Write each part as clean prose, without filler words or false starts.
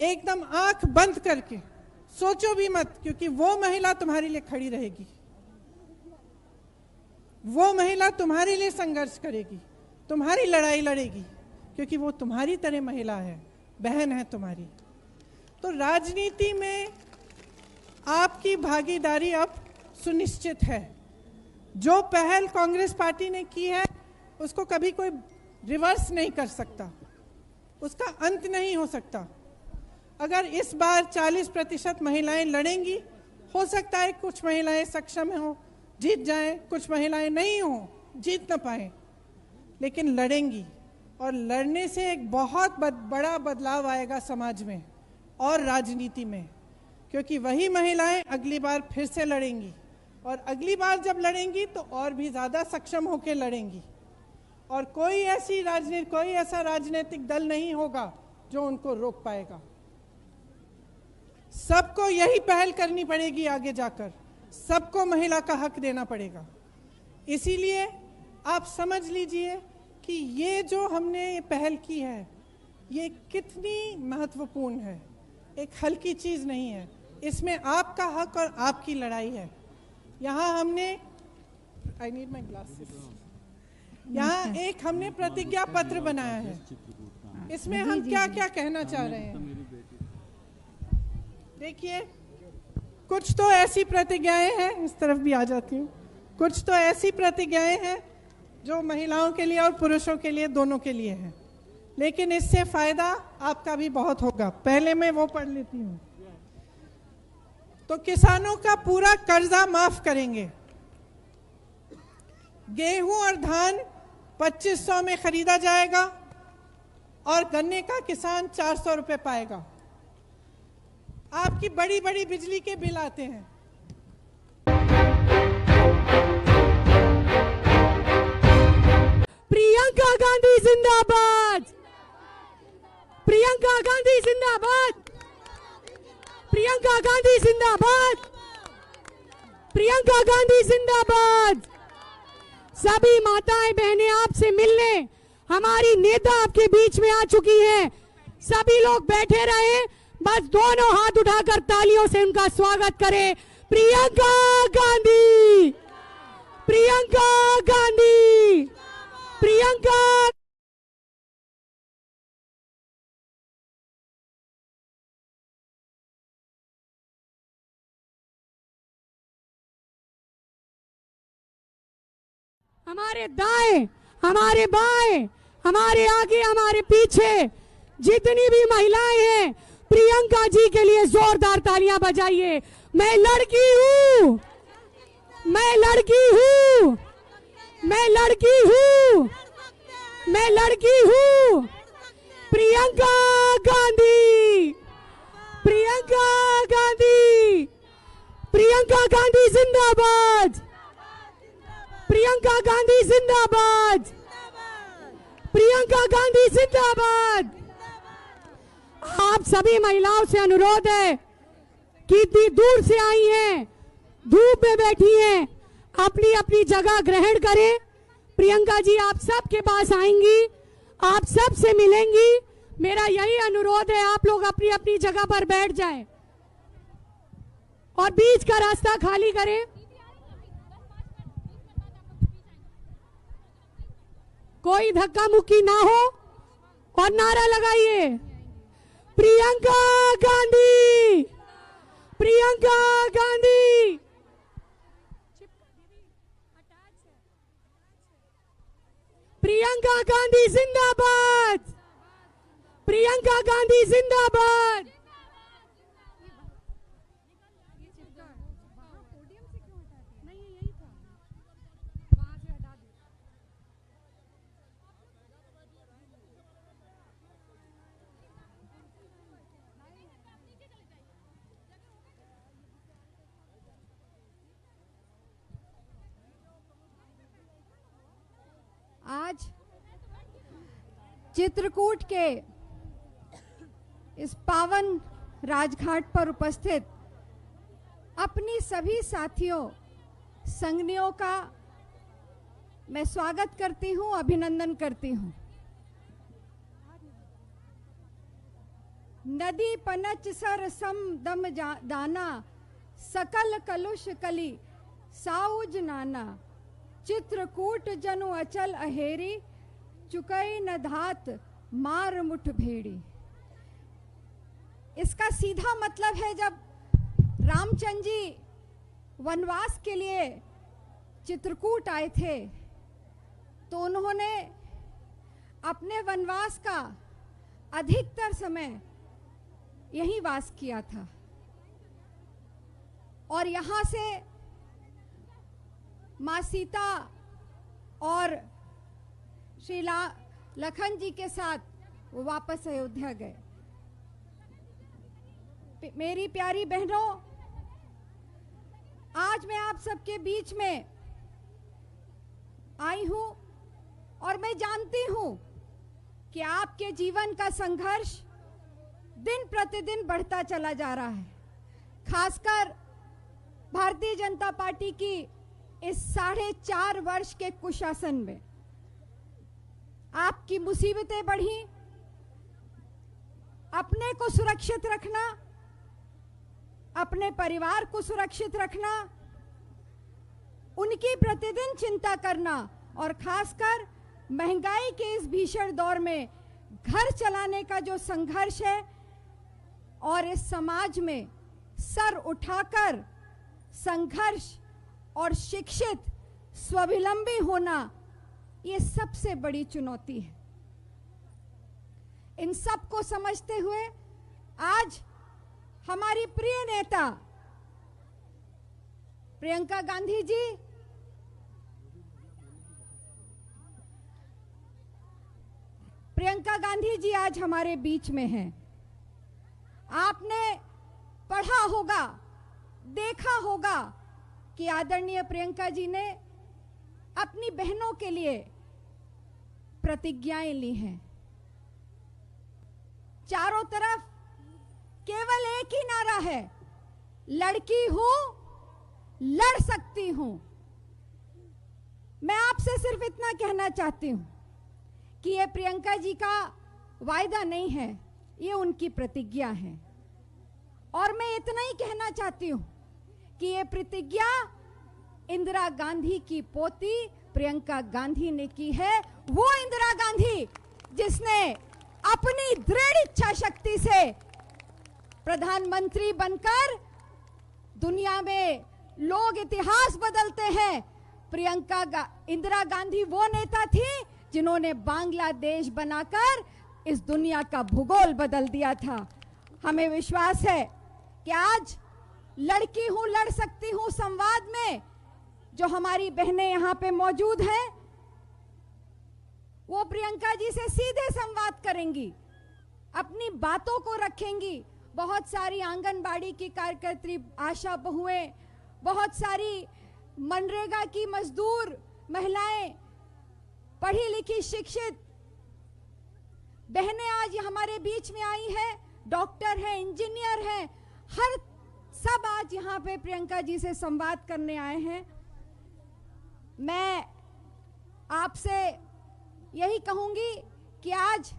एकदम आंख बंद करके सोचो भी मत, क्योंकि वो महिला तुम्हारे लिए खड़ी रहेगी, वो महिला तुम्हारे लिए संघर्ष करेगी, तुम्हारी लड़ाई लड़ेगी, क्योंकि वो तुम्हारी तरह महिला है, बहन है तुम्हारी। तो राजनीति में आपकी भागीदारी अब सुनिश्चित है। जो पहल कांग्रेस पार्टी ने की है उसको कभी कोई रिवर्स नहीं कर सकता, उसका अंत नहीं हो सकता। अगर इस बार 40% महिलाएं लड़ेंगी, हो सकता है कुछ महिलाएं सक्षम हो, जीत जाएं, कुछ महिलाएं नहीं हो, जीत ना पाए, लेकिन लड़ेंगी। और लड़ने से एक बहुत बड़ा बदलाव आएगा समाज में और राजनीति में, क्योंकि वही महिलाएं अगली बार फिर से लड़ेंगी, और अगली बार जब लड़ेंगी तो और भी ज़्यादा सक्षम होकर लड़ेंगी, और कोई ऐसा राजनीतिक दल नहीं होगा जो उनको रोक पाएगा। सबको यही पहल करनी पड़ेगी, आगे जाकर सबको महिला का हक देना पड़ेगा। इसीलिए आप समझ लीजिए कि ये जो हमने ये पहल की है ये कितनी महत्वपूर्ण है, एक हल्की चीज़ नहीं है। इसमें आपका हक और आपकी लड़ाई है। यहाँ हमने आई नीड माई ग्लासेस, यहाँ एक हमने प्रतिज्ञा पत्र बनाया है। इसमें हम क्या क्या कहना चाह रहे हैं, देखिए, कुछ तो ऐसी प्रतिज्ञाएं हैं, इस तरफ भी आ जाती हूँ, कुछ तो ऐसी प्रतिज्ञाएं हैं जो महिलाओं के लिए और पुरुषों के लिए, दोनों के लिए है, लेकिन इससे फायदा आपका भी बहुत होगा। पहले मैं वो पढ़ लेती हूँ। तो किसानों का पूरा कर्जा माफ करेंगे, गेहूं और धान 2500 में खरीदा जाएगा, और गन्ने का किसान 400 रुपए पाएगा। आपकी बड़ी बड़ी बिजली के बिल आते हैं, प्रियंका गांधी जिंदाबाद, प्रियंका गांधी जिंदाबाद, प्रियंका गांधी जिंदाबाद, प्रियंका गांधी जिंदाबाद। सभी माताएं बहनें आपसे मिलने हमारी नेता आपके बीच में आ चुकी हैं। सभी लोग बैठे रहे, बस दोनों हाथ उठाकर तालियों से उनका स्वागत करें। प्रियंका गांधी, प्रियंका गांधी, प्रियंका। हमारे दाएं, हमारे बाएं, हमारे आगे, हमारे पीछे जितनी भी महिलाएं हैं, प्रियंका जी के लिए जोरदार तालियां बजाइए। मैं लड़की हूँ, मैं लड़की हूँ, मैं लड़की हूँ, मैं लड़की हूँ। प्रियंका गांधी, प्रियंका गांधी, प्रियंका गांधी जिंदाबाद, प्रियंका गांधी जिंदाबाद, प्रियंका गांधी जिंदाबाद। आप सभी महिलाओं से अनुरोध है कि इतनी दूर से आई हैं, धूप में बैठी हैं, अपनी अपनी जगह ग्रहण करें। प्रियंका जी आप सब के पास आएंगी, आप सब से मिलेंगी। मेरा यही अनुरोध है, आप लोग अपनी अपनी जगह पर बैठ जाएं और बीच का रास्ता खाली करें। कोई धक्का मुक्की ना हो और नारा लगाइए, प्रियंका गांधी, प्रियंका गांधी। प्रियंका गांधी जिंदाबाद, प्रियंका गांधी जिंदाबाद। आज चित्रकूट के इस पावन राजघाट पर उपस्थित अपनी सभी साथियों, संगनियों का मैं स्वागत करती हूं, अभिनंदन करती हूं। नदी पनच सर सम दम दाना, सकल कलुष कली साउज नाना, चित्रकूट जनु अचल अहेरी, चुकई न धात मार मुठ भेड़ी। इसका सीधा मतलब है, जब रामचंद्र जी वनवास के लिए चित्रकूट आए थे तो उन्होंने अपने वनवास का अधिकतर समय यहीं वास किया था और यहाँ से माँ सीता और श्री लखन जी के साथ वो वापस अयोध्या गए। मेरी प्यारी बहनों, आज मैं आप सबके बीच में आई हूं और मैं जानती हूं कि आपके जीवन का संघर्ष दिन प्रतिदिन बढ़ता चला जा रहा है। खासकर भारतीय जनता पार्टी की इस 4.5 वर्ष के कुशासन में आपकी मुसीबतें बढ़ी। अपने को सुरक्षित रखना, अपने परिवार को सुरक्षित रखना, उनकी प्रतिदिन चिंता करना और खासकर महंगाई के इस भीषण दौर में घर चलाने का जो संघर्ष है और इस समाज में सर उठाकर संघर्ष और शिक्षित स्वावलंबी होना, ये सबसे बड़ी चुनौती है। इन सब को समझते हुए आज हमारी प्रिय नेता प्रियंका गांधी जी आज हमारे बीच में हैं। आपने पढ़ा होगा, देखा होगा कि आदरणीय प्रियंका जी ने अपनी बहनों के लिए प्रतिज्ञाएं ली हैं। चारों तरफ केवल एक ही नारा है, लड़की हूं, लड़ सकती हूं। मैं आपसे सिर्फ इतना कहना चाहती हूं कि ये प्रियंका जी का वायदा नहीं है, ये उनकी प्रतिज्ञा है। और मैं इतना ही कहना चाहती हूं कि ये प्रतिज्ञा इंदिरा गांधी की पोती प्रियंका गांधी ने की है। वो इंदिरा गांधी जिसने अपनी दृढ़ इच्छा शक्ति से प्रधानमंत्री बनकर दुनिया में लोग इतिहास बदलते हैं। इंदिरा गांधी वो नेता थी जिन्होंने बांग्लादेश बनाकर इस दुनिया का भूगोल बदल दिया था। हमें विश्वास है कि आज लड़की हूं, लड़ सकती हूं संवाद में जो हमारी बहनें यहां पे मौजूद हैं, वो प्रियंका जी से सीधे संवाद करेंगी, अपनी बातों को रखेंगी। बहुत सारी आंगनबाड़ी की कार्यकर्त्री आशा बहुएं, बहुत सारी मनरेगा की मजदूर महिलाएं, पढ़ी लिखी शिक्षित बहनें आज हमारे बीच में आई हैं। डॉक्टर हैं, इंजीनियर हैं, हर सब आज यहाँ पे प्रियंका जी से संवाद करने आए हैं। मैं आपसे यही कहूंगी कि आज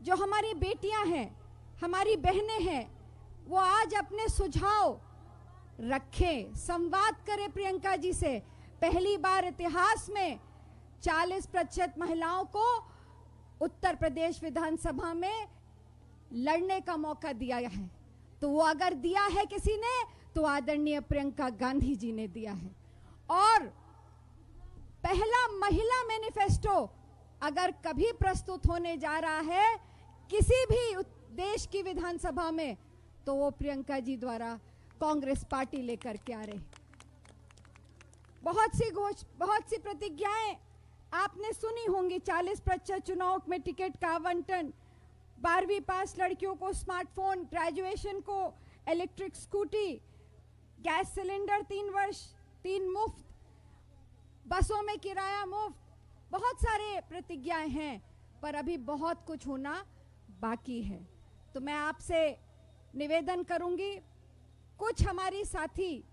जो हमारी बेटियां हैं, हमारी बहनें हैं, वो आज अपने सुझाव रखें, संवाद करें प्रियंका जी से। पहली बार इतिहास में 40% महिलाओं को उत्तर प्रदेश विधानसभा में लड़ने का मौका दिया है। तो वो अगर दिया है किसी ने, तो आदरणीय प्रियंका गांधी जी ने दिया है। और पहला महिला मैनिफेस्टो अगर कभी प्रस्तुत होने जा रहा है किसी भी देश की विधानसभा में, तो वो प्रियंका जी द्वारा कांग्रेस पार्टी लेकर के आ रही। बहुत सी प्रतिज्ञाएं आपने सुनी होंगी। 40% चुनाव में टिकट का आवंटन, 12वीं पास लड़कियों को स्मार्टफोन, ग्रेजुएशन को इलेक्ट्रिक स्कूटी, गैस सिलेंडर 3 वर्ष 3 मुफ्त, बसों में किराया मुफ्त। बहुत सारे प्रतिज्ञाएं हैं, पर अभी बहुत कुछ होना बाकी है। तो मैं आपसे निवेदन करूंगी, कुछ हमारी साथी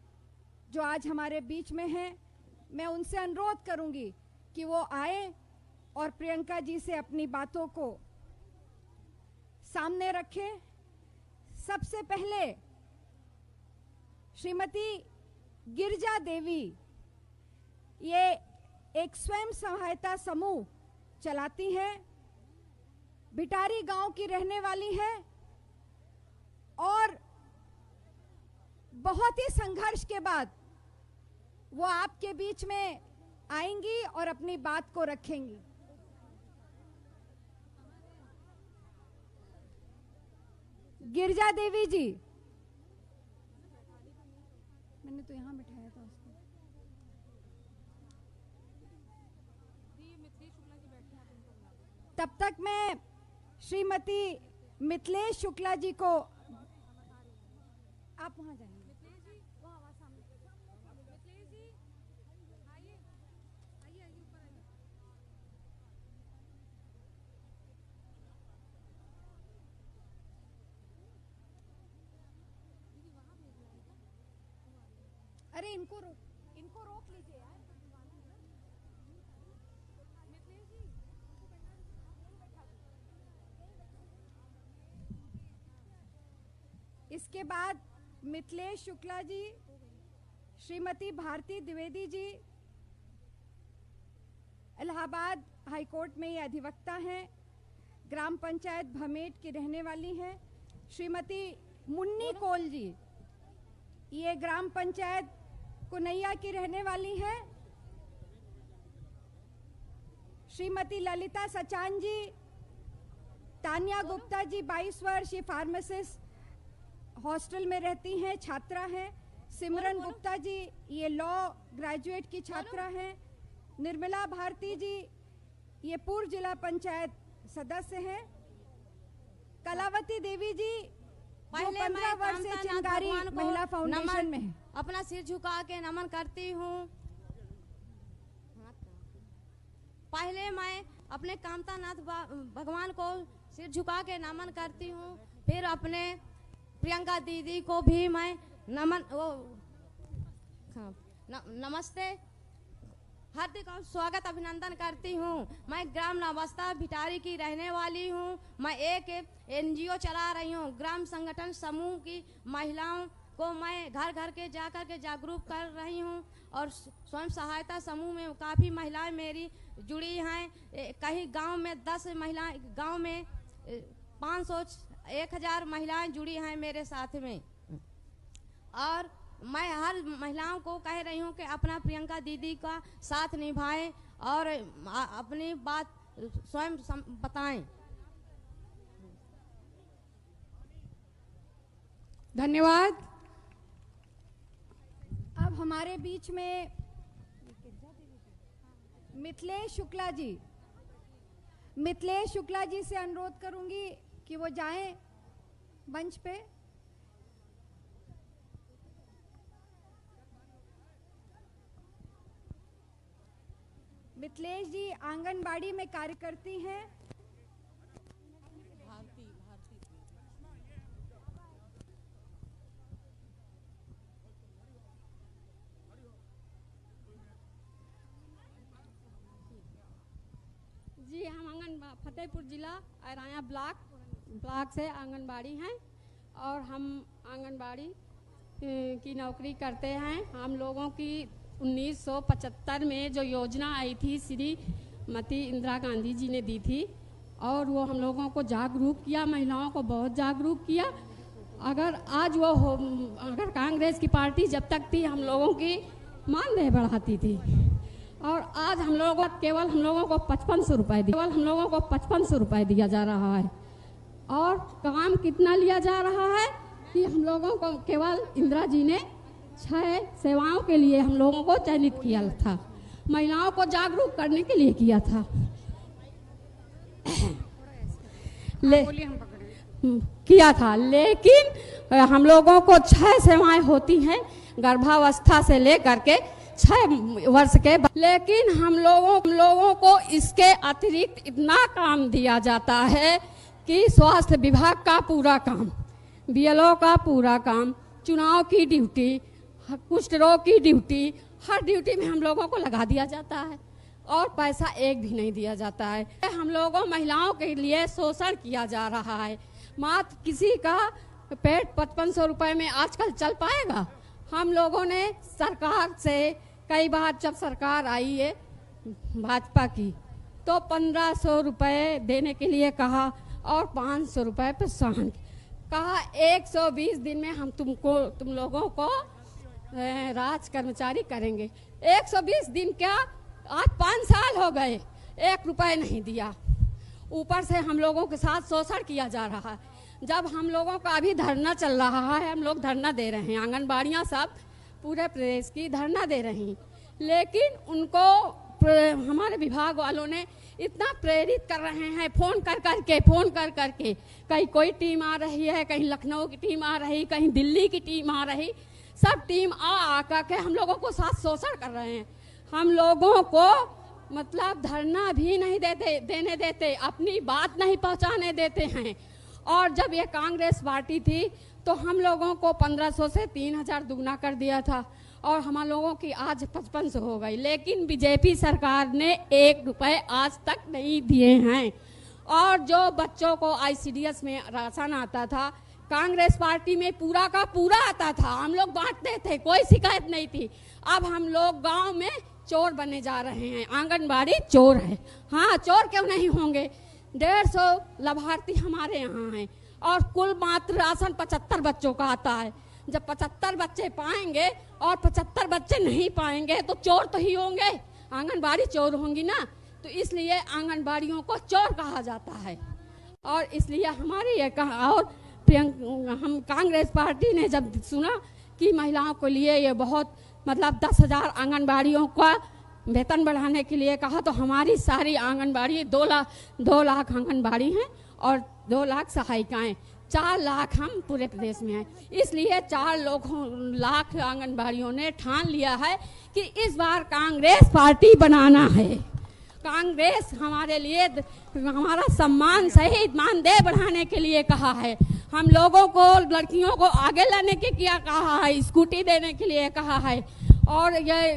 जो आज हमारे बीच में हैं, मैं उनसे अनुरोध करूंगी कि वो आए और प्रियंका जी से अपनी बातों को सामने रखें। सबसे पहले श्रीमती गिरिजा देवी, ये एक स्वयं सहायता समूह चलाती हैं, भिटारी गांव की रहने वाली है और बहुत ही संघर्ष के बाद वो आपके बीच में आएंगी और अपनी बात को रखेंगी। गिरिजा देवी जी, मैंने तो यहां बिठाया था उसको। तब तक मैं श्रीमती मिथिलेश शुक्ला जी को, आप वहां जाएंगे। अरे इनको रोक लीजिए यार। इसके बाद मिथिलेश शुक्ला जी, श्रीमती भारती द्विवेदी जी, इलाहाबाद हाईकोर्ट में ये अधिवक्ता हैं, ग्राम पंचायत भमेट की रहने वाली हैं। श्रीमती मुन्नी कोल जी, ये ग्राम पंचायत कुनैया की रहने वाली है। श्रीमती ललिता सचान जी, तानिया गुप्ता जी 22 वर्ष, ये फार्मासिस्ट हॉस्टल में रहती हैं, छात्रा हैं। सिमरन गुप्ता जी, ये लॉ ग्रेजुएट की छात्रा हैं। निर्मला भारती जी, ये पूर्व जिला पंचायत सदस्य हैं। कलावती देवी जी, जो 15 वर्ष से चिंगारी महिला फाउंडेशन में है। अपना सिर झुका के नमन करती हूँ। पहले मैं अपने कामतानाथ भगवान को सिर झुका के नमन करती हूँ, फिर अपने प्रियंका दीदी को भी मैं नमस्ते हार्दिक और स्वागत अभिनंदन करती हूँ। मैं ग्राम नवस्था भिटारी की रहने वाली हूँ। मैं एक NGO चला रही हूँ। ग्राम संगठन समूह की महिलाओं को मैं घर घर के जाकर के जागरूक कर रही हूँ और स्वयं सहायता समूह में काफ़ी महिलाएं मेरी जुड़ी हैं। कहीं गांव में 10 महिलाएं, गांव में 500 1000 महिलाएं जुड़ी हैं मेरे साथ में। और मैं हर महिलाओं को कह रही हूँ कि अपना प्रियंका दीदी का साथ निभाएं और अपनी बात स्वयं बताएं। धन्यवाद। अब हमारे बीच में मिथिलेश शुक्ला जी, मिथिलेश शुक्ला जी से अनुरोध करूंगी कि वो जाएं मंच पे। मिथिलेश जी आंगनबाड़ी में कार्य करती हैं। जी, हम फतेहपुर जिला अराया ब्लॉक से आंगनबाड़ी हैं और हम आंगनबाड़ी की नौकरी करते हैं। हम लोगों की 1975 में जो योजना आई थी श्रीमती इंदिरा गांधी जी ने दी थी और वो हम लोगों को जागरूक किया, महिलाओं को बहुत जागरूक किया। अगर आज अगर कांग्रेस की पार्टी जब तक थी हम लोगों की मानदेय बढ़ाती थी और आज हम लोगों को केवल हम लोगों को 5500 रुपये केवल हम लोगों को 5500 रुपये दिया जा रहा है। और काम कितना लिया जा रहा है कि हम लोगों को केवल इंदिरा जी ने 6 सेवाओं के लिए हम लोगों को चयनित किया था, महिलाओं को जागरूक करने के लिए किया था। लेकिन हम लोगों को 6 सेवाएं होती हैं गर्भावस्था से लेकर के 6 वर्ष के। लेकिन हम लोगों को इसके अतिरिक्त इतना काम दिया जाता है कि स्वास्थ्य विभाग का पूरा काम, BLO का पूरा काम, चुनाव की ड्यूटी, कुष्ठ रोग की ड्यूटी, हर ड्यूटी में हम लोगों को लगा दिया जाता है और पैसा एक भी नहीं दिया जाता है। हम लोगों महिलाओं के लिए शोषण किया जा रहा है। मात्र किसी का पेट 5500 रुपए में आजकल चल पाएगा? हम लोगों ने सरकार से कई बार, जब सरकार आई है भाजपा की, तो 1500 रुपए देने के लिए कहा और 500 रुपए प्रोत्साहन कहा। 120 दिन में हम तुम लोगों को राज कर्मचारी करेंगे। 120 दिन क्या, आज 5 साल हो गए, 1 रुपए नहीं दिया। ऊपर से हम लोगों के साथ शोषण किया जा रहा है। जब हम लोगों का अभी धरना चल रहा है, हम लोग धरना दे रहे हैं, आंगनबाड़ियाँ सब पूरे प्रदेश की धरना दे रही हैं, लेकिन उनको हमारे विभाग वालों ने इतना प्रेरित कर रहे हैं, फोन कर करके, कहीं कोई टीम आ रही है, कहीं लखनऊ की टीम आ रही, कहीं दिल्ली की टीम आ रही, सब टीम आ के हम लोगों को साथ शोषण कर रहे हैं। हम लोगों को मतलब धरना भी नहीं देने देते, अपनी बात नहीं पहुंचाने देते हैं। और जब ये कांग्रेस पार्टी थी तो हम लोगों को 1500 से 3000 दुगना कर दिया था, और हम लोगों की आज 5500 हो गई। लेकिन बीजेपी सरकार ने 1 रुपए आज तक नहीं दिए हैं। और जो बच्चों को ICDS में राशन आता था, कांग्रेस पार्टी में पूरा का पूरा आता था, हम लोग बांटते थे, कोई शिकायत नहीं थी। अब हम लोग गांव में चोर बने जा रहे हैं, आंगनबाड़ी चोर है। हाँ, चोर क्यों नहीं होंगे? 150 लाभार्थी हमारे यहाँ हैं और कुल मात्र राशन 75 बच्चों का आता है। जब 75 बच्चे पाएंगे और 75 बच्चे नहीं पाएंगे तो चोर तो ही होंगे, आंगनबाड़ी चोर होंगी ना। तो इसलिए आंगनबाड़ियों को चोर कहा जाता है। और इसलिए हमारी ये कहा, और हम कांग्रेस पार्टी ने जब सुना कि महिलाओं के लिए ये बहुत मतलब 10,000 आंगनबाड़ियों का वेतन बढ़ाने के लिए कहा, तो हमारी सारी आंगनबाड़ी 2 लाख आंगनबाड़ी हैं और 2 लाख सहायिकाएं, 4 लाख हम पूरे प्रदेश में हैं। इसलिए 4 लाख आंगनबाड़ियों ने ठान लिया है कि इस बार कांग्रेस पार्टी बनाना है। कांग्रेस हमारे लिए हमारा सम्मान सहित मानदेय बढ़ाने के लिए कहा है। हम लोगों को, लड़कियों को आगे लाने के क्या कहा है, स्कूटी देने के लिए कहा है। और ये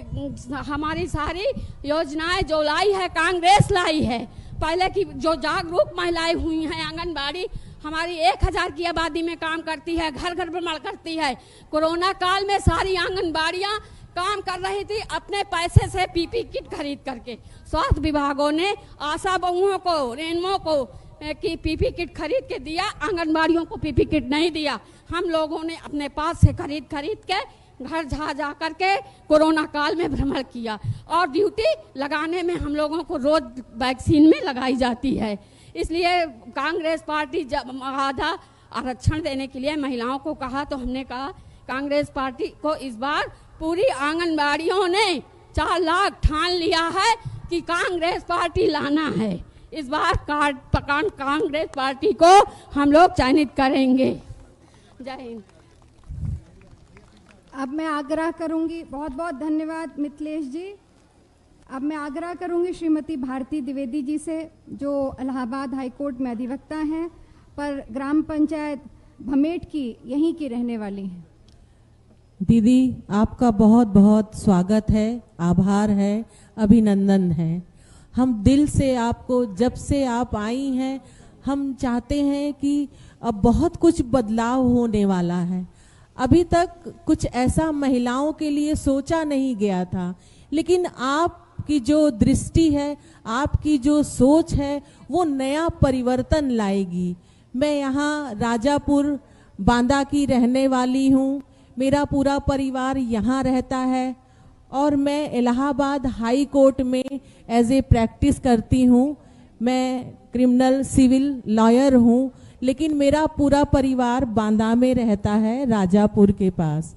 हमारी सारी योजनाएं जो लाई है कांग्रेस लाई है। पहले की जो जागरूक महिलाएं हुई हैं, आंगनबाड़ी हमारी 1000 की आबादी में काम करती है, घर घर भ्रमण करती है। कोरोना काल में सारी आंगनबाड़ियां काम कर रही थी अपने पैसे से, पीपी किट खरीद करके। स्वास्थ्य विभागों ने आशा बहुओं को, रेनमो को की पीपी किट खरीद के दिया, आंगनबाड़ियों को पीपी किट नहीं दिया। हम लोगों ने अपने पास से खरीद के घर जा करके कोरोना काल में भ्रमण किया। और ड्यूटी लगाने में हम लोगों को रोज वैक्सीन में लगाई जाती है। इसलिए कांग्रेस पार्टी जब आधा आरक्षण देने के लिए महिलाओं को कहा, तो हमने कहा कांग्रेस पार्टी को इस बार पूरी आंगनबाड़ियों ने 4 लाख ठान लिया है कि कांग्रेस पार्टी लाना है। इस बार कांग्रेस पार्टी को हम लोग चयनित करेंगे। जय हिंद। अब मैं आग्रह करूंगी, बहुत बहुत धन्यवाद मिथिलेश जी। अब मैं आग्रह करूंगी श्रीमती भारती द्विवेदी जी से, जो इलाहाबाद हाईकोर्ट में अधिवक्ता हैं, पर ग्राम पंचायत भमेट की यहीं की रहने वाली हैं। दीदी, आपका बहुत बहुत स्वागत है, आभार है, अभिनंदन है। हम दिल से आपको, जब से आप आई हैं, हम चाहते हैं कि अब बहुत कुछ बदलाव होने वाला है। अभी तक कुछ ऐसा महिलाओं के लिए सोचा नहीं गया था, लेकिन आपकी जो दृष्टि है, आपकी जो सोच है, वो नया परिवर्तन लाएगी। मैं यहाँ राजापुर बांदा की रहने वाली हूँ, मेरा पूरा परिवार यहाँ रहता है और मैं इलाहाबाद हाई कोर्ट में एज ए प्रैक्टिस करती हूँ। मैं क्रिमिनल सिविल लॉयर हूँ, लेकिन मेरा पूरा परिवार बांदा में रहता है, राजापुर के पास।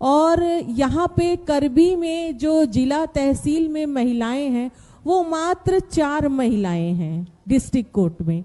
और यहाँ पे करबी में जो जिला तहसील में महिलाएं हैं, वो मात्र 4 महिलाएं हैं डिस्ट्रिक्ट कोर्ट में।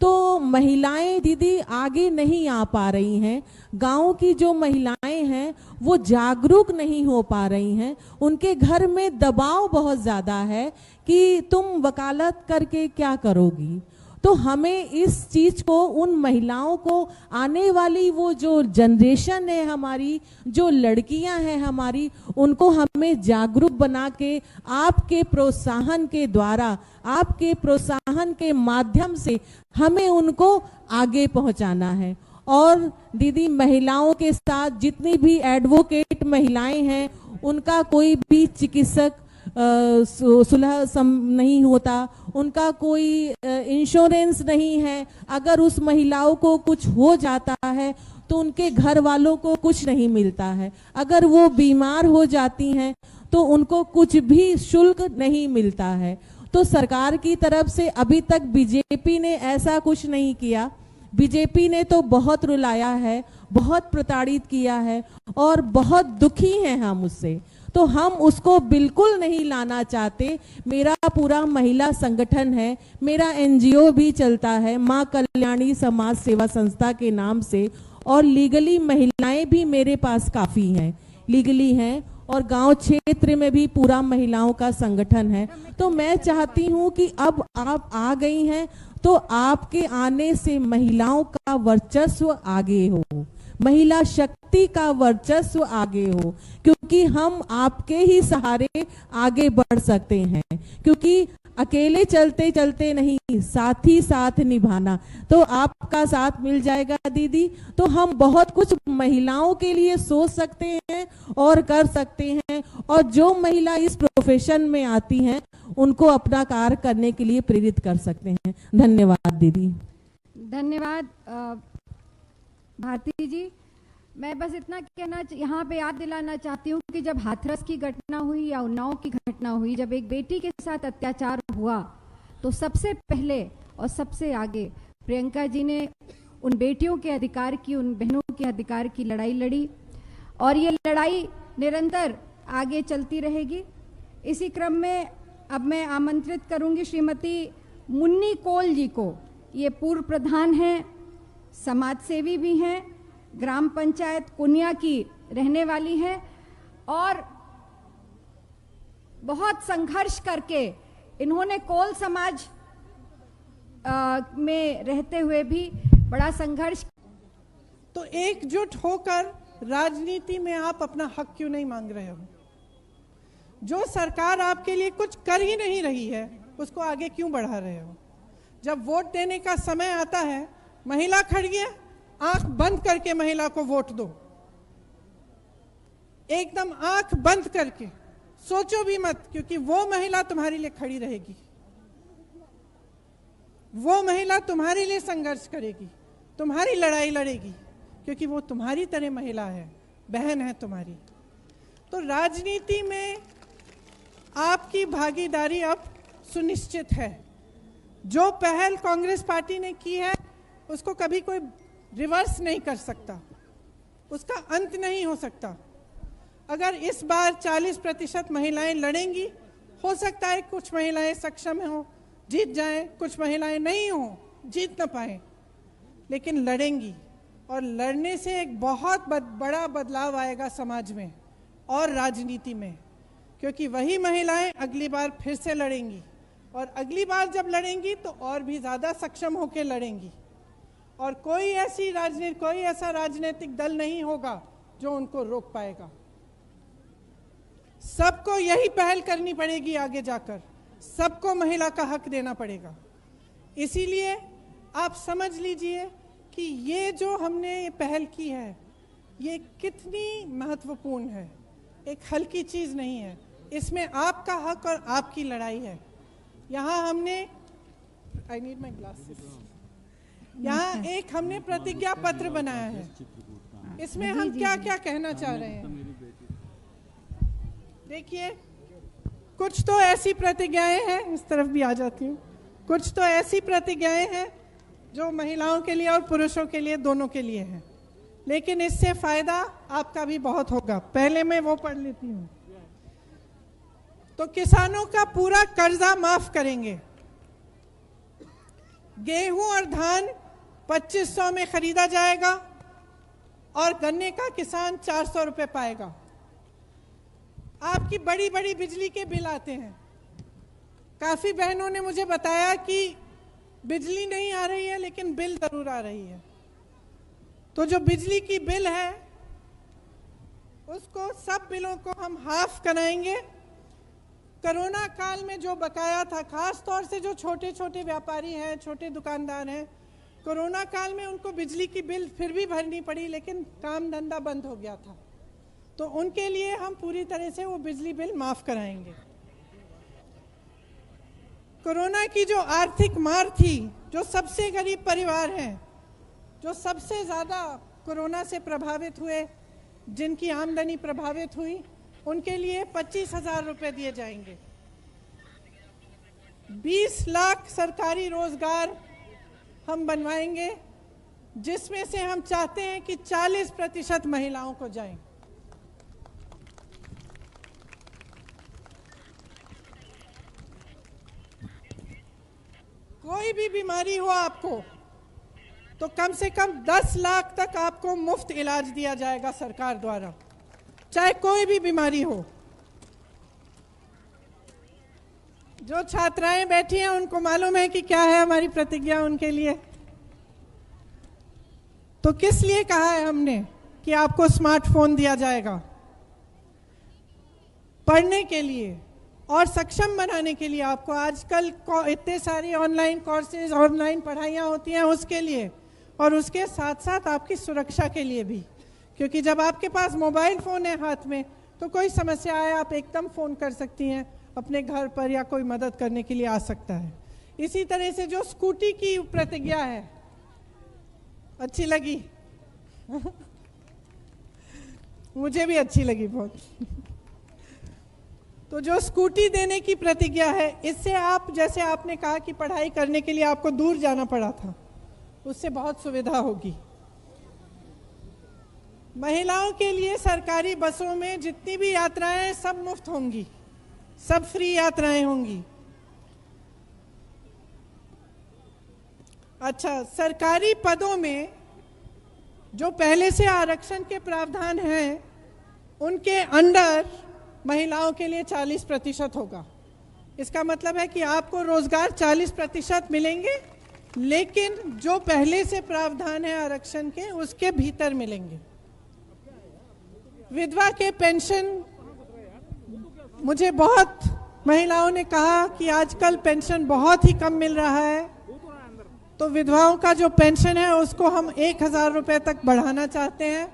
तो महिलाएं दीदी आगे नहीं आ पा रही हैं। गांव की जो महिलाएं हैं वो जागरूक नहीं हो पा रही हैं। उनके घर में दबाव बहुत ज़्यादा है कि तुम वकालत करके क्या करोगी। तो हमें इस चीज़ को, उन महिलाओं को, आने वाली वो जो जनरेशन है हमारी, जो लड़कियां हैं हमारी, उनको हमें जागरूक बना के आपके प्रोत्साहन के द्वारा, आपके प्रोत्साहन के माध्यम से हमें उनको आगे पहुंचाना है। और दीदी महिलाओं के साथ जितनी भी एडवोकेट महिलाएं हैं उनका कोई भी चिकित्सक सुलह नहीं होता, उनका कोई इंश्योरेंस नहीं है। अगर उस महिलाओं को कुछ हो जाता है तो उनके घर वालों को कुछ नहीं मिलता है। अगर वो बीमार हो जाती हैं तो उनको कुछ भी शुल्क नहीं मिलता है। तो सरकार की तरफ से अभी तक बीजेपी ने ऐसा कुछ नहीं किया। बीजेपी ने तो बहुत रुलाया है, बहुत प्रताड़ित किया है और बहुत दुखी हैं हम उससे। तो हम उसको बिल्कुल नहीं लाना चाहते। मेरा पूरा महिला संगठन है, मेरा एनजीओ भी चलता है मां कल्याणी समाज सेवा संस्था के नाम से, और लीगली महिलाएं भी मेरे पास काफ़ी हैं, लीगली हैं, और गांव क्षेत्र में भी पूरा महिलाओं का संगठन है। तो मैं चाहती हूं कि अब आप आ गई हैं तो आपके आने से महिलाओं का वर्चस्व आगे हो, महिला शक्ति का वर्चस्व आगे हो, क्योंकि हम आपके ही सहारे आगे बढ़ सकते हैं। क्योंकि अकेले चलते चलते नहीं, साथ ही साथ निभाना। तो आपका साथ मिल जाएगा दीदी, तो हम बहुत कुछ महिलाओं के लिए सोच सकते हैं और कर सकते हैं। और जो महिला इस प्रोफेशन में आती हैं उनको अपना कार्य करने के लिए प्रेरित कर सकते हैं। धन्यवाद दीदी। धन्यवाद भारती जी। मैं बस इतना कहना यहाँ पे याद दिलाना चाहती हूँ कि जब हाथरस की घटना हुई या उन्नाव की घटना हुई, जब एक बेटी के साथ अत्याचार हुआ, तो सबसे पहले और सबसे आगे प्रियंका जी ने उन बेटियों के अधिकार की, उन बहनों के अधिकार की लड़ाई लड़ी, और ये लड़ाई निरंतर आगे चलती रहेगी। इसी क्रम में अब मैं आमंत्रित करूंगी श्रीमती मुन्नी कोल जी को। ये पूर्व प्रधान हैं, समाज सेवी भी हैं, ग्राम पंचायत कुनिया की रहने वाली हैं, और बहुत संघर्ष करके इन्होंने कोल समाज में रहते हुए भी बड़ा संघर्ष। तो एकजुट होकर राजनीति में आप अपना हक क्यों नहीं मांग रहे हो? जो सरकार आपके लिए कुछ कर ही नहीं रही है उसको आगे क्यों बढ़ा रहे हो? जब वोट देने का समय आता है, महिला खड़ी है, आंख बंद करके महिला को वोट दो। एकदम आंख बंद करके, सोचो भी मत, क्योंकि वो महिला तुम्हारे लिए खड़ी रहेगी, वो महिला तुम्हारे लिए संघर्ष करेगी, तुम्हारी लड़ाई लड़ेगी, क्योंकि वो तुम्हारी तरह महिला है, बहन है तुम्हारी। तो राजनीति में आपकी भागीदारी अब सुनिश्चित है। जो पहल कांग्रेस पार्टी ने की है उसको कभी कोई रिवर्स नहीं कर सकता, उसका अंत नहीं हो सकता। अगर इस बार 40% महिलाएं लड़ेंगी, हो सकता है कुछ महिलाएं सक्षम हो, जीत जाएं, कुछ महिलाएं नहीं हो, जीत ना पाए, लेकिन लड़ेंगी। और लड़ने से एक बहुत बड़ा बदलाव आएगा समाज में और राजनीति में, क्योंकि वही महिलाएं अगली बार फिर से लड़ेंगी, और अगली बार जब लड़ेंगी तो और भी ज़्यादा सक्षम होकर लड़ेंगी, और कोई ऐसा राजनीतिक दल नहीं होगा जो उनको रोक पाएगा। सबको यही पहल करनी पड़ेगी, आगे जाकर सबको महिला का हक देना पड़ेगा। इसीलिए आप समझ लीजिए कि ये जो हमने ये पहल की है ये कितनी महत्वपूर्ण है, एक हल्की चीज़ नहीं है। इसमें आपका हक और आपकी लड़ाई है। यहाँ हमने आई नीड माई ग्लासेस, यहाँ एक हमने प्रतिज्ञा पत्र बनाया है। इसमें हम क्या क्या कहना चाह रहे हैं, देखिए। कुछ तो ऐसी प्रतिज्ञाएं हैं, इस तरफ भी आ जाती हूँ, कुछ तो ऐसी प्रतिज्ञाएं हैं जो महिलाओं के लिए और पुरुषों के लिए, दोनों के लिए है, लेकिन इससे फायदा आपका भी बहुत होगा। पहले मैं वो पढ़ लेती हूँ। तो किसानों का पूरा कर्जा माफ करेंगे, गेहूं और धान 2500 में खरीदा जाएगा, और गन्ने का किसान 400 रुपए पाएगा। आपकी बड़ी बड़ी बिजली के बिल आते हैं, काफी बहनों ने मुझे बताया कि बिजली नहीं आ रही है लेकिन बिल जरूर आ रही है। तो जो बिजली की बिल है उसको, सब बिलों को हम हाफ कराएंगे। कोरोना काल में जो बकाया था, खास तौर से जो छोटे छोटे व्यापारी हैं, छोटे दुकानदार हैं, कोरोना काल में उनको बिजली की बिल फिर भी भरनी पड़ी, लेकिन काम धंधा बंद हो गया था, तो उनके लिए हम पूरी तरह से वो बिजली बिल माफ कराएंगे। कोरोना की जो आर्थिक मार थी, जो सबसे गरीब परिवार हैं, जो सबसे ज़्यादा कोरोना से प्रभावित हुए, जिनकी आमदनी प्रभावित हुई, उनके लिए 25,000 रुपये दिए जाएंगे। 20 लाख सरकारी रोजगार हम बनवाएंगे, जिसमें से हम चाहते हैं कि 40% महिलाओं को जाएं। कोई भी बीमारी हो आपको, तो कम से कम 10 लाख तक आपको मुफ्त इलाज दिया जाएगा सरकार द्वारा, चाहे कोई भी बीमारी हो। जो छात्राएं बैठी हैं उनको मालूम है कि क्या है हमारी प्रतिज्ञा उनके लिए। तो किस लिए कहा है हमने कि आपको स्मार्टफोन दिया जाएगा? पढ़ने के लिए और सक्षम बनाने के लिए। आपको आजकल इतने सारी ऑनलाइन कोर्सेज, ऑनलाइन पढ़ाइयाँ होती हैं, उसके लिए, और उसके साथ साथ आपकी सुरक्षा के लिए भी, क्योंकि जब आपके पास मोबाइल फ़ोन है हाथ में, तो कोई समस्या आए आप एकदम फ़ोन कर सकती हैं अपने घर पर, या कोई मदद करने के लिए आ सकता है। इसी तरह से जो स्कूटी की प्रतिज्ञा है, अच्छी लगी मुझे भी अच्छी लगी बहुत। तो जो स्कूटी देने की प्रतिज्ञा है, इससे आप, जैसे आपने कहा कि पढ़ाई करने के लिए आपको दूर जाना पड़ा था, उससे बहुत सुविधा होगी। महिलाओं के लिए सरकारी बसों में जितनी भी यात्राएं सब मुफ्त होंगी, सब फ्री यात्राएं होंगी। अच्छा, सरकारी पदों में जो पहले से आरक्षण के प्रावधान हैं, उनके अंडर महिलाओं के लिए 40% होगा। इसका मतलब है कि आपको रोजगार 40% मिलेंगे, लेकिन जो पहले से प्रावधान है आरक्षण के, उसके भीतर मिलेंगे। विधवा के पेंशन, मुझे बहुत महिलाओं ने कहा कि आजकल पेंशन बहुत ही कम मिल रहा है, तो विधवाओं का जो पेंशन है उसको हम 1,000 रुपये तक बढ़ाना चाहते हैं।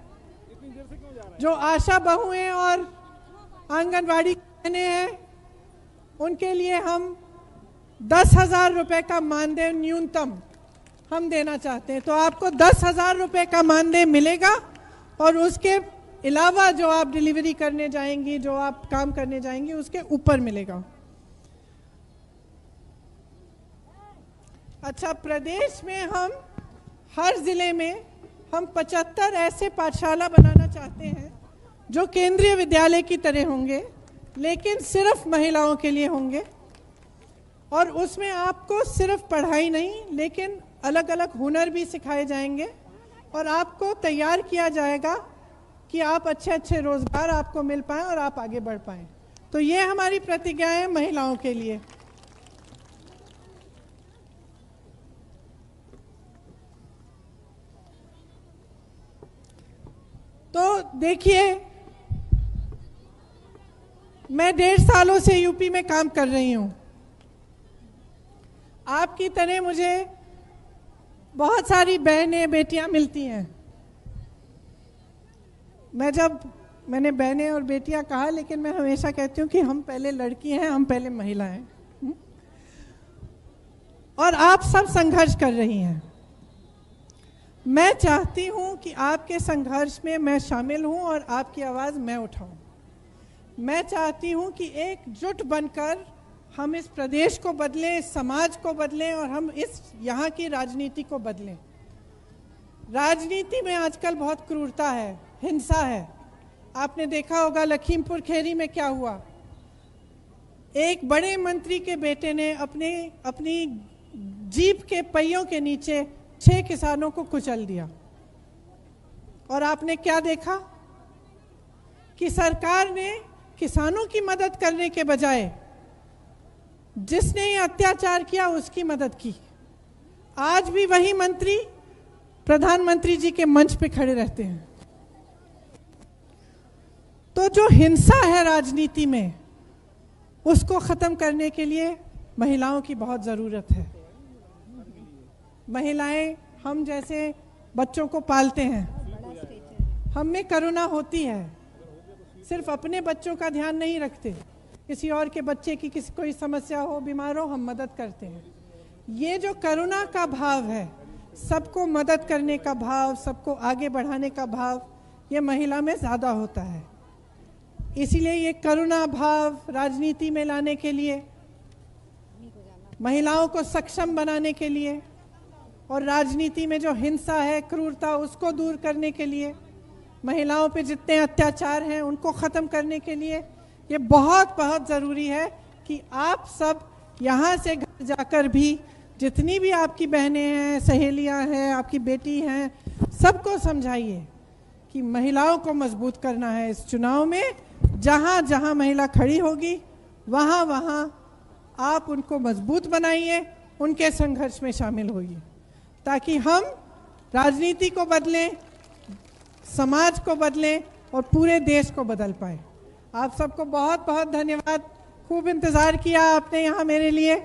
जो आशा बहुएं और आंगनवाड़ी बहनें हैं, उनके लिए हम 10,000 रुपये का मानदेय न्यूनतम हम देना चाहते हैं। तो आपको 10,000 रुपये का मानदेय मिलेगा, और उसके अलावा जो आप डिलीवरी करने जाएंगी, जो आप काम करने जाएंगी, उसके ऊपर मिलेगा। अच्छा, प्रदेश में हम हर जिले में हम 75 ऐसे पाठशाला बनाना चाहते हैं जो केंद्रीय विद्यालय की तरह होंगे, लेकिन सिर्फ महिलाओं के लिए होंगे। और उसमें आपको सिर्फ पढ़ाई नहीं, लेकिन अलग अलग हुनर भी सिखाए जाएंगे, और आपको तैयार किया जाएगा कि आप अच्छे अच्छे रोजगार आपको मिल पाएं और आप आगे बढ़ पाएं। तो ये हमारी प्रतिज्ञा है महिलाओं के लिए। तो देखिए, मैं 1.5 सालों से यूपी में काम कर रही हूं। आपकी तरह मुझे बहुत सारी बहनें, बेटियां मिलती हैं। मैंने बहनें और बेटियां कहा, लेकिन मैं हमेशा कहती हूँ कि हम पहले लड़की हैं, हम पहले महिला हैं। और आप सब संघर्ष कर रही हैं। मैं चाहती हूँ कि आपके संघर्ष में मैं शामिल हूँ और आपकी आवाज़ मैं उठाऊँ। मैं चाहती हूँ कि एकजुट बनकर हम इस प्रदेश को बदलें, इस समाज को बदलें, और हम इस यहाँ की राजनीति को बदलें। राजनीति में आजकल बहुत क्रूरता है, हिंसा है। आपने देखा होगा लखीमपुर खेरी में क्या हुआ। एक बड़े मंत्री के बेटे ने अपनी जीप के पहियों के नीचे 6 किसानों को कुचल दिया, और आपने क्या देखा कि सरकार ने किसानों की मदद करने के बजाय जिसने ये अत्याचार किया उसकी मदद की। आज भी वही मंत्री प्रधानमंत्री जी के मंच पे खड़े रहते हैं। तो जो हिंसा है राजनीति में, उसको खत्म करने के लिए महिलाओं की बहुत जरूरत है। महिलाएं हम जैसे बच्चों को पालते हैं, हम में करुणा होती है, सिर्फ अपने बच्चों का ध्यान नहीं रखते, किसी और के बच्चे की किसी कोई समस्या हो, बीमार हो, हम मदद करते हैं। ये जो करुणा का भाव है, सबको मदद करने का भाव, सबको आगे बढ़ाने का भाव, ये महिला में ज़्यादा होता है। इसीलिए ये करुणा भाव राजनीति में लाने के लिए, महिलाओं को सक्षम बनाने के लिए और राजनीति में जो हिंसा है, क्रूरता, उसको दूर करने के लिए, महिलाओं पे जितने अत्याचार हैं उनको ख़त्म करने के लिए ये बहुत बहुत ज़रूरी है कि आप सब यहाँ से घर जाकर भी जितनी भी आपकी बहनें हैं, सहेलियाँ हैं, आपकी बेटी हैं, सबको समझाइए कि महिलाओं को मजबूत करना है। इस चुनाव में जहाँ जहाँ महिला खड़ी होगी वहाँ वहाँ आप उनको मजबूत बनाइए, उनके संघर्ष में शामिल होइए, ताकि हम राजनीति को बदलें, समाज को बदलें और पूरे देश को बदल पाए। आप सबको बहुत बहुत धन्यवाद। खूब इंतज़ार किया आपने यहाँ मेरे लिए,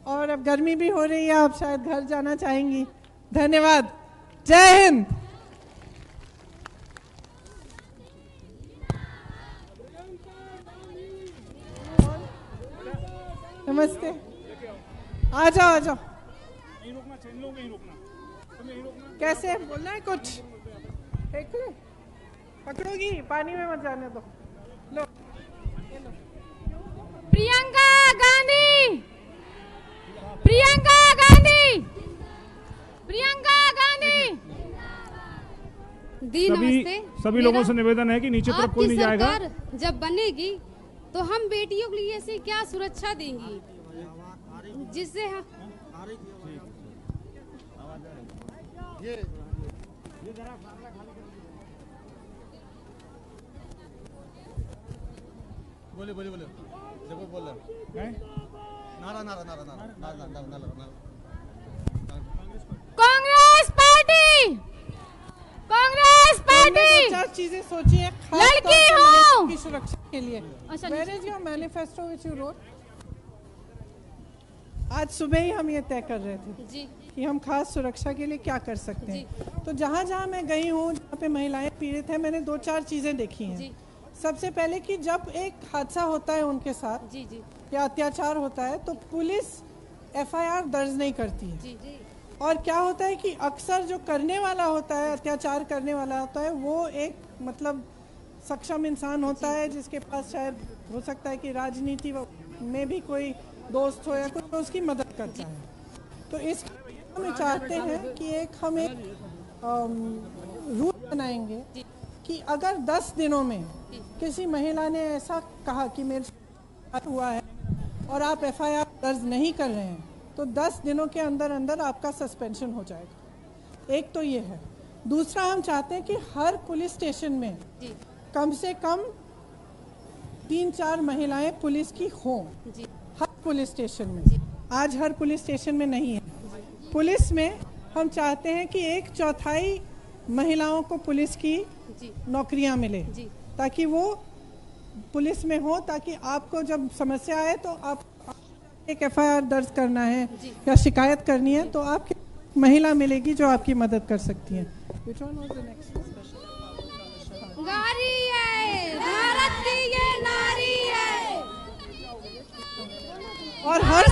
और अब गर्मी भी हो रही है, आप शायद घर जाना चाहेंगी। धन्यवाद। जय हिंद। नमस्ते। आ जाओ आ जाओ। कैसे बोलना है कुछ? पकड़ोगी? पानी में मत जाने दो। लो। प्रियंका गांधी, प्रियंका गांधी, प्रियंका गांधी। दी नमस्ते। सभी लोगों से निवेदन है कि नीचे तरफ कोई नहीं जाएगा। आपकी सरकार जब बनेगी तो हम बेटियों के लिए ऐसी क्या सुरक्षा देंगी जिससे हम बोले बोले बोले देखो बोल रहे नारा नारा नारा नारा नारा नारा नारा कांग्रेस पार्टी, कांग्रेस पार्टी। चार चीजें सोची है लड़की हूँ की सुरक्षा के लिए। Where is your manifesto which you wrote? आज सुबह ही हम ये तय कर रहे थे जी कि हम खास सुरक्षा के लिए क्या कर सकते हैं। तो जहाँ जहाँ मैं गई हूँ, जहाँ पे महिलाएं पीड़ित हैं, मैंने 2-4 चीजें देखी हैं। जी। सबसे पहले कि जब एक हादसा होता है उनके साथ जी जी या अत्याचार होता है तो पुलिस FIR दर्ज नहीं करती है। जी जी और क्या होता है कि अक्सर जो करने वाला होता है, अत्याचार करने वाला होता है, वो एक मतलब सक्षम इंसान होता है जिसके पास शायद हो सकता है कि राजनीति में भी कोई दोस्त हो या कोई तो उसकी मदद करता है। तो इस हम चाहते हैं कि हम एक रूल बनाएंगे कि अगर 10 दिनों में किसी महिला ने ऐसा कहा कि मेरे साथ हुआ है और आप FIR दर्ज नहीं कर रहे हैं तो 10 दिनों के अंदर अंदर आपका सस्पेंशन हो जाएगा। एक तो ये है। दूसरा, हम चाहते हैं कि हर पुलिस स्टेशन में कम से कम 3-4 महिलाएं पुलिस की हों, हर पुलिस स्टेशन में। आज हर पुलिस स्टेशन में नहीं है। पुलिस में हम चाहते हैं कि 1/4 महिलाओं को पुलिस की नौकरियां मिले, ताकि वो पुलिस में हो, ताकि आपको जब समस्या आए तो आप एक FIR दर्ज करना है या शिकायत करनी है तो आपकी महिला मिलेगी जो आपकी मदद कर सकती है। नारी है, भारत की ये नारी है। और हर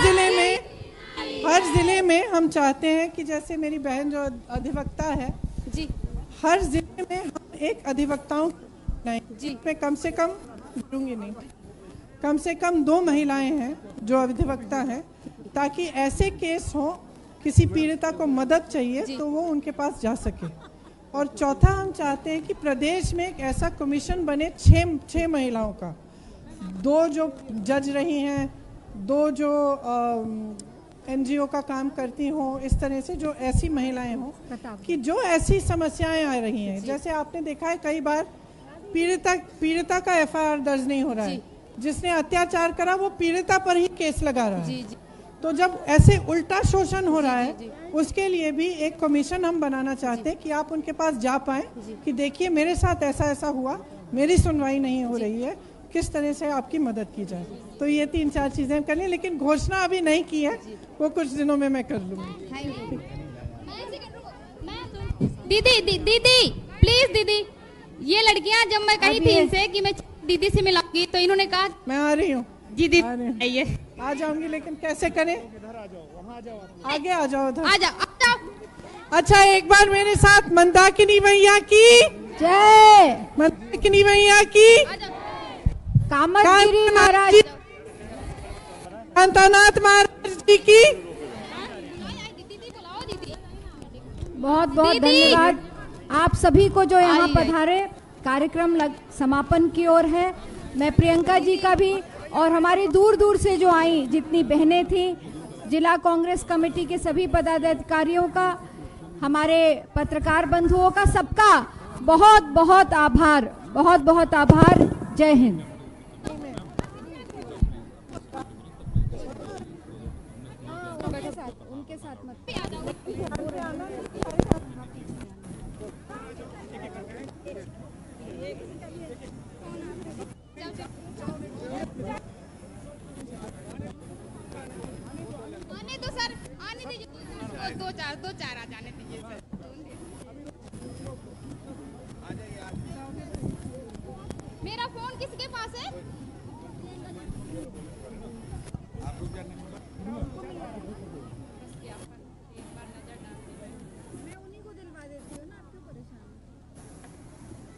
जिले में हम चाहते हैं कि जैसे मेरी बहन जो अधिवक्ता है जी, हर जिले में हम एक अधिवक्ताओं जी में कम से कम दूंगी नहीं, कम से कम 2 महिलाएं हैं जो अधिवक्ता हैं, ताकि ऐसे केस हो किसी पीड़िता को मदद चाहिए तो वो उनके पास जा सके। और चौथा, हम चाहते हैं कि प्रदेश में एक ऐसा कमीशन बने 6 महिलाओं का, 2 जो जज रही हैं, 2 जो NGO का काम करती हों, इस तरह से जो ऐसी महिलाएं हों कि जो ऐसी समस्याएं आ रही हैं। जैसे आपने देखा है कई बार पीड़िता का FIR दर्ज नहीं हो रहा है, जिसने अत्याचार करा वो पीड़िता पर ही केस लगा रहा है। तो जब ऐसे उल्टा शोषण हो रहा है उसके लिए भी एक कमीशन हम बनाना चाहते हैं कि आप उनके पास जा पाएं कि देखिए मेरे साथ ऐसा ऐसा हुआ, मेरी सुनवाई नहीं हो रही है, किस तरह से आपकी मदद की जाए। तो ये 3-4 चीजें करनी, लेकिन घोषणा अभी नहीं की है, वो कुछ दिनों में मैं कर लूँगी। दीदी दीदी प्लीज दीदी, ये लड़कियां जब मैं कही थी इनसे कि मैं दीदी से मिलाऊंगी तो इन्होंने कहा मैं आ रही हूँ। जी दीदी आइए। आ जाऊंगी, लेकिन कैसे करें? आगे आ जाओ, उधर आ जाओ। अच्छा, एक बार मेरे साथ मंदाकिनी मैया की जय, मंदाकिनी मैया की, कामतगिरी महाराज, कांतानाथ महाराज जी की। बहुत बहुत धन्यवाद आप सभी को जो यहाँ पधारे। कार्यक्रम समापन की ओर है। मैं प्रियंका जी का भी और हमारी दूर दूर से जो आई जितनी बहनें थी, जिला कांग्रेस कमेटी के सभी पदाधिकारियों का, हमारे पत्रकार बंधुओं का, सबका बहुत बहुत आभार, बहुत बहुत आभार। जय हिंद। उनके साथ मत आने दो सर, आने दीजिए, दो चार आ जाने दीजिए सर। मेरा फोन किसके पास है? मैं उन्हीं को दिलवा देती हूँ ना, आप क्यों परेशान?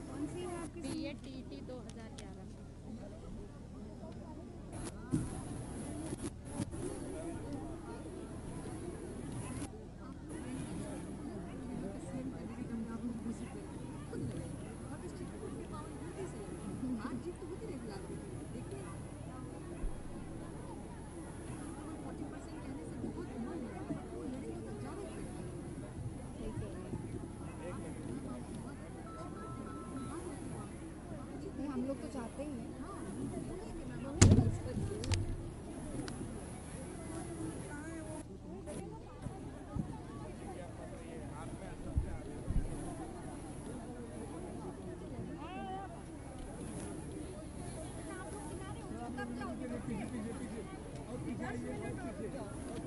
कौन सी है आपकी? TT 2011। हम लोग तो चाहते ही हैं।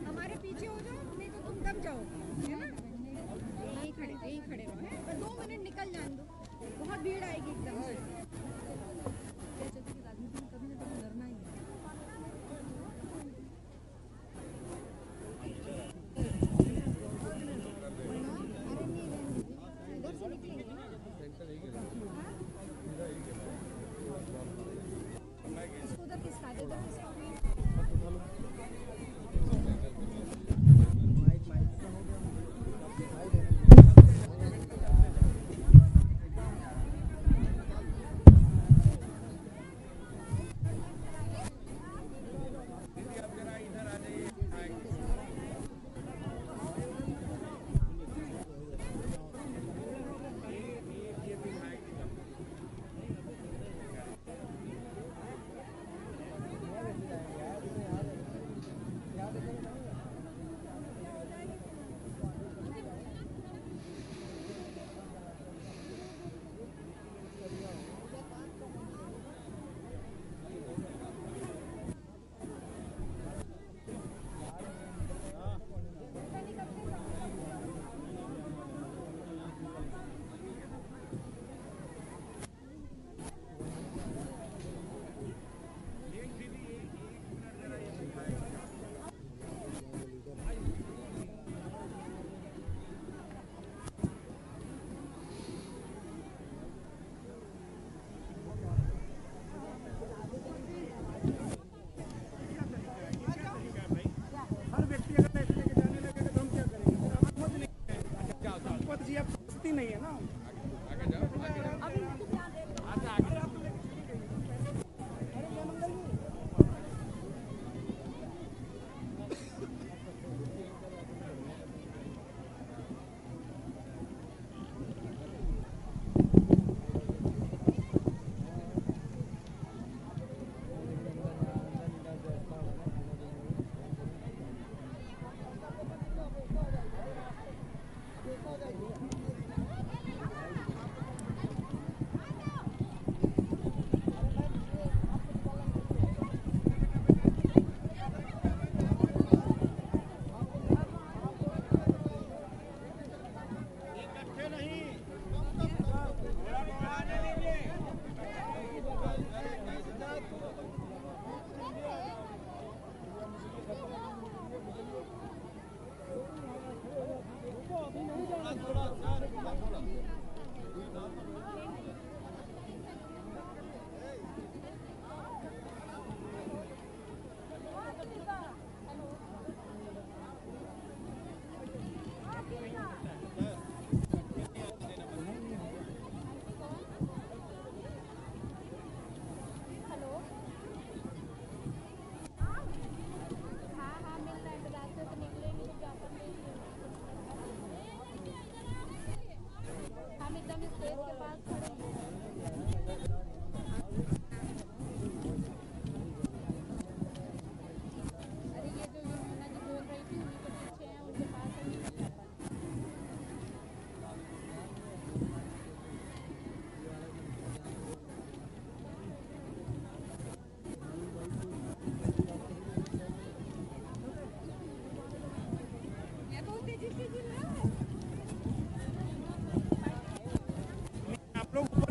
हमारे पीछे हो जाओ, नहीं तो तुम दब जाओ, है ना? यहीं खड़े रहो, हैं? 2 मिनट निकल जाने दो, बहुत भीड़ आएगी एकदम से। राजनीति में कभी ना कभी लड़ना ही है। इधर से निकलेंगे ना। इसको उधर किसका दे, उधर किसका? नहीं है ना। आप लोग